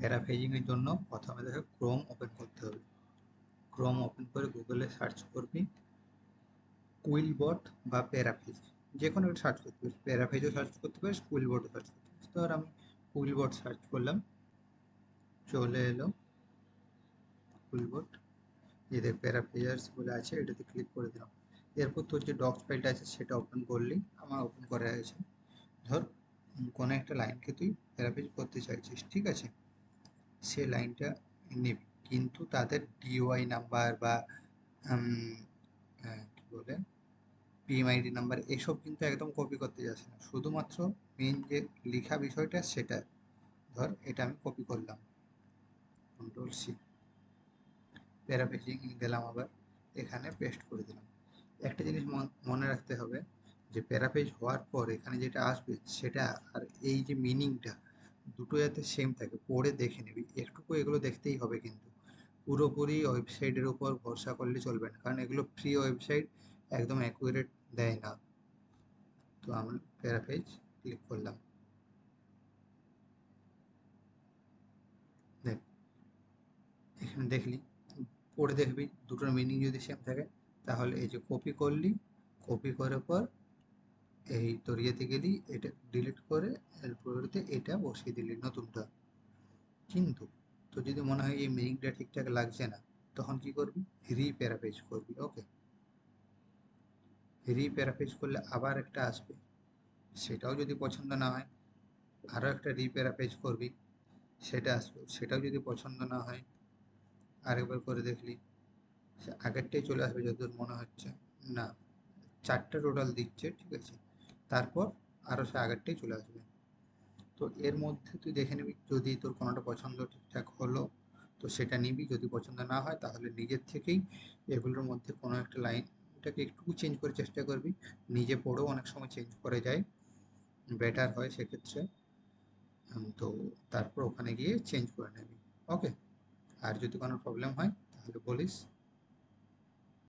প্যারাফ্রেজিংয়ের জন্য প্রথমে দেখো ক্রোম ওপেন করতে হবে। ক্রোম ওপেন করে গুগলে সার্চ করবি কুইলবট বা প্যারাফ্রেজ, যে কোনো একটা সার্চ করতে পারিস, প্যারাফ্রেজও সার্চ করতে পারিস, কুইলবটও সার্চ করতে পারিস। তো আর আমি কুইলবট সার্চ করলাম, চলে এলো কুইলবট। এই দেখ প্যারাফ্রেজার্স বলে আছে, এটাতে ক্লিক করে দিলাম। এরপর তোর যে ডক্স ফাইলটা আছে সেটা ওপেন করলি, আমার ওপেন করা আছে। ধর কোনো একটা লাইনকে তুই প্যারাফ্রেজ করতে চাইছিস, ঠিক আছে, সে লাইনটা নিবি, কিন্তু তাদের ডিওআই নাম্বার বা কি বলে পিএমআইডি নাম্বার এসব কিন্তু একদম কপি করতে যাচ্ছে না, শুধুমাত্র মেন যে লেখা বিষয়টা সেটা। ধর এটা আমি কপি করলাম, কন্ট্রোল সি, প্যারাফ্রেজিং গেলাম, আবার এখানে পেস্ট করে দিলাম। একটা জিনিস মনে রাখতে হবে যে প্যারাফ্রেজ হওয়ার পর এখানে যেটা আসবে সেটা আর এই যে মিনিংটা দুটো যাতে সেম থাকে, পড়ে দেখে নিবি একটুকু, এগুলো দেখতেই হবে কিন্তু পুরোপুরি ওয়েবসাইটের উপর ভরসা করলে চলবে না, কারণ এগুলো ফ্রি ওয়েবসাইট, একদম অ্যাকুরেট দেয় না। তো আমি প্যারাফ্রেজ ক্লিক করলাম, দেখ এখানে দেখলি, পড়ে দেখবি দুটোর মিনিং যদি সেম থাকে, তাহলে এই যে কপি করলি, কপি করার পর এই তোর ইয়েতে গেলি, এটা ডিলিট করে এর পরিবর্তে এটা বসিয়ে দিলি নতুনটা। কিন্তু তো যদি মনে হয় এই মিনিংটা ঠিকঠাক লাগছে না, তখন কি করবি, রিপ্যারাফ্রেজ করবি। ওকে, রিপ্যারাফ্রেজ করলে আবার একটা আসবে, সেটাও যদি পছন্দ না হয় আরও একটা রিপ্যারাফ্রেজ করবি, সেটা আসবে, সেটাও যদি পছন্দ না হয় আরেকবার করে দেখলি সে আগেরটাই চলে আসবে যতদূর মনে হচ্ছে। না, চারটে টোটাল দিচ্ছে, ঠিক আছে, তারপর আরও সে আগেরটাই চলে আসবে। তো এর মধ্যে তুই দেখে নিবি, যদি তোর কোনোটা পছন্দ ঠিকঠাক হলো তো সেটা নিবি, যদি পছন্দ না হয় তাহলে নিজের থেকেই এগুলোর মধ্যে কোনো একটা লাইনটাকে একটু চেঞ্জ করে চেষ্টা করবি। নিজে পড়েও অনেক সময় চেঞ্জ করে যায়, বেটার হয় সেক্ষেত্রে। তো তারপর ওখানে গিয়ে চেঞ্জ করে নিবি। ওকে, আর যদি কোনো প্রবলেম হয় তাহলে বলিস।